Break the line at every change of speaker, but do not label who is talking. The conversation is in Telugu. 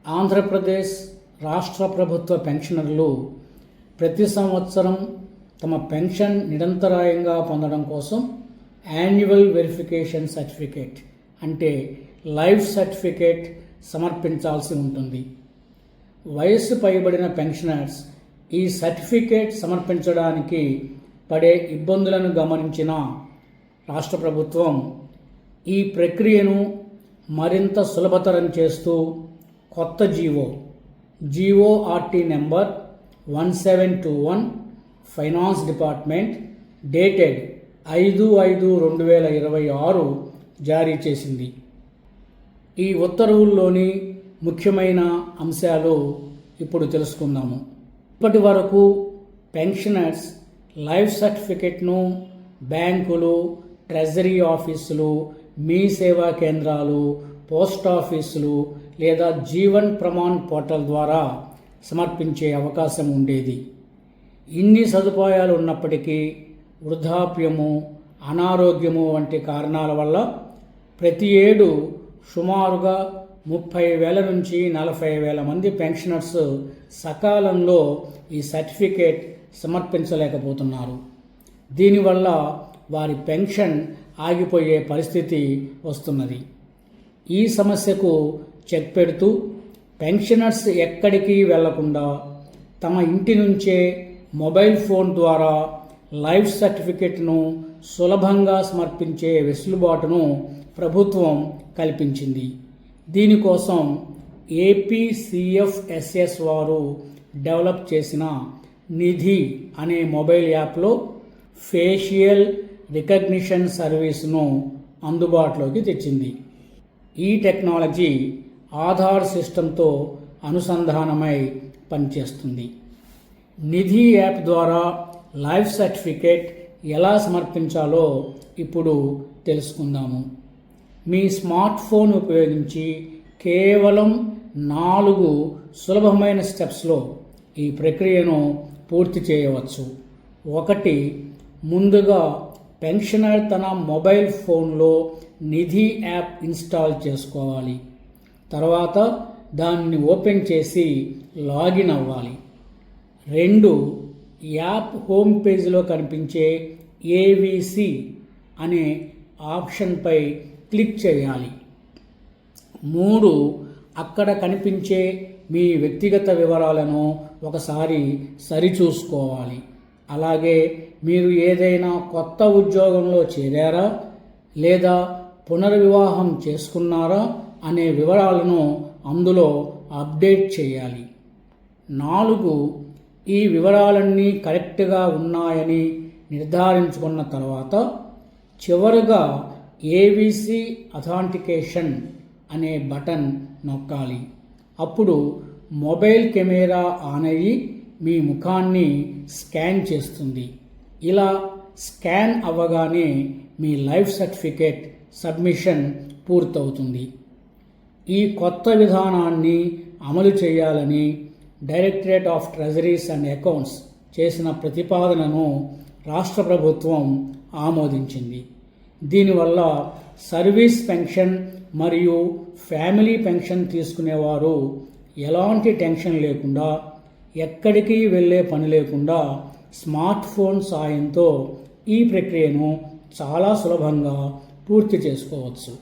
ఆంధ్రప్రదేశ్ రాష్ట్ర ప్రభుత్వ పెన్షనర్లు ప్రతి సంవత్సరం తమ పెన్షన్ నిరంతరాయంగా పొందడం కోసం యాన్యువల్ వెరిఫికేషన్ సర్టిఫికేట్ అంటే లైఫ్ సర్టిఫికేట్ సమర్పించాల్సి ఉంటుంది. వయస్సు పైబడిన పెన్షనర్స్ ఈ సర్టిఫికేట్ సమర్పించడానికి పడే ఇబ్బందులను గమనించిన రాష్ట్ర ప్రభుత్వం ఈ ప్రక్రియను మరింత సులభతరం చేస్తూ కొత్త GORT number 1721 finance department dated 5/5/2026 జారీ చేసింది. ఈ ఉత్తర్వుల్లోని ముఖ్యమైన అంశాలు ఇప్పుడు తెలుసుకుందాము. ఇప్పటి వరకు పెన్షనర్స్ లైఫ్ సర్టిఫికెట్ను బ్యాంకులు, ట్రెజరీ ఆఫీసులు, మీ సేవా కేంద్రాలు, పోస్ట్ ఆఫీసులు లేదా జీవన్ ప్రమాణ్ పోర్టల్ ద్వారా సమర్పించే అవకాశం ఉండేది. ఇన్ని సదుపాయాలు ఉన్నప్పటికీ వృద్ధాప్యము, అనారోగ్యము వంటి కారణాల వల్ల ప్రతి ఏడు సుమారుగా 30,000 నుంచి 40,000 మంది పెన్షనర్స్ సకాలంలో ఈ సర్టిఫికేట్ సమర్పించలేకపోతున్నారు. దీనివల్ల వారి పెన్షన్ ఆగిపోయే పరిస్థితి వస్తున్నది. ఈ సమస్యకు చెక్ పెడుతూ పెన్షనర్స్ ఎక్కడికి వెళ్లకుండా తమ ఇంటి నుంచే మొబైల్ ఫోన్ ద్వారా లైఫ్ సర్టిఫికెట్ను సులభంగా సమర్పించే వెసులుబాటును ప్రభుత్వం కల్పించింది. దీనికోసం ఏపీసీఎఫ్ఎస్ఎస్ వారు డెవలప్ చేసిన నిధి అనే మొబైల్ యాప్లో ఫేషియల్ రికగ్నిషన్ సర్వీస్ను అందుబాటులోకి తెచ్చింది. ఈ టెక్నాలజీ ఆధార్ సిస్టంతో అనుసంధానమై పనిచేస్తుంది. నిధి యాప్ ద్వారా లైఫ్ సర్టిఫికేట్ ఎలా సమర్పించాలో ఇప్పుడు తెలుసుకుందాము. మీ స్మార్ట్ ఫోన్ ఉపయోగించి కేవలం 4 సులభమైన స్టెప్స్లో ఈ ప్రక్రియను పూర్తి చేయవచ్చు. 1. ముందుగా పెన్షనర్ తన మొబైల్ ఫోన్లో నిధి యాప్ ఇన్స్టాల్ చేసుకోవాలి. తర్వాత దాన్ని ఓపెన్ చేసి లాగిన్ అవ్వాలి. 2. యాప్ హోమ్ పేజీలో కనిపించే ఏవిసి అనే ఆప్షన్పై క్లిక్ చేయాలి. 3. అక్కడ కనిపించే మీ వ్యక్తిగత వివరాలను ఒకసారి సరిచూసుకోవాలి. అలాగే మీరు ఏదైనా కొత్త ఉద్యోగంలో చేరారా లేదా పునర్వివాహం చేసుకున్నారా అనే వివరాలను అందులో అప్డేట్ చేయాలి. 4. ఈ వివరాలన్నీ కరెక్ట్గా ఉన్నాయని నిర్ధారించుకున్న తర్వాత చివరగా ఏవిసి అథాంటికేషన్ అనే బటన్ నొక్కాలి. అప్పుడు మొబైల్ కెమెరా ఆన్ అయ్యి మీ ముఖాన్ని స్కాన్ చేస్తుంది. ఇలా స్కాన్ అవ్వగానే మీ లైఫ్ సర్టిఫికేట్ సబ్మిషన్ పూర్తవుతుంది. ఈ కొత్త విధానాన్ని అమలు చేయాలని directorate of treasuries and accounts చేసిన ప్రతిపాదనను రాష్ట్ర ప్రభుత్వం ఆమోదించింది. దీనివల్ల సర్వీస్ పెన్షన్ మరియు ఫ్యామిలీ పెన్షన్ తీసుకునేవారు ఎలాంటి టెన్షన్ లేకుండా, ఎక్కడికి వెళ్ళే పని లేకుండా స్మార్ట్ ఫోన్ సాయంతో ఈ ప్రక్రియను చాలా సులభంగా పూర్తి చేసుకోవచ్చు.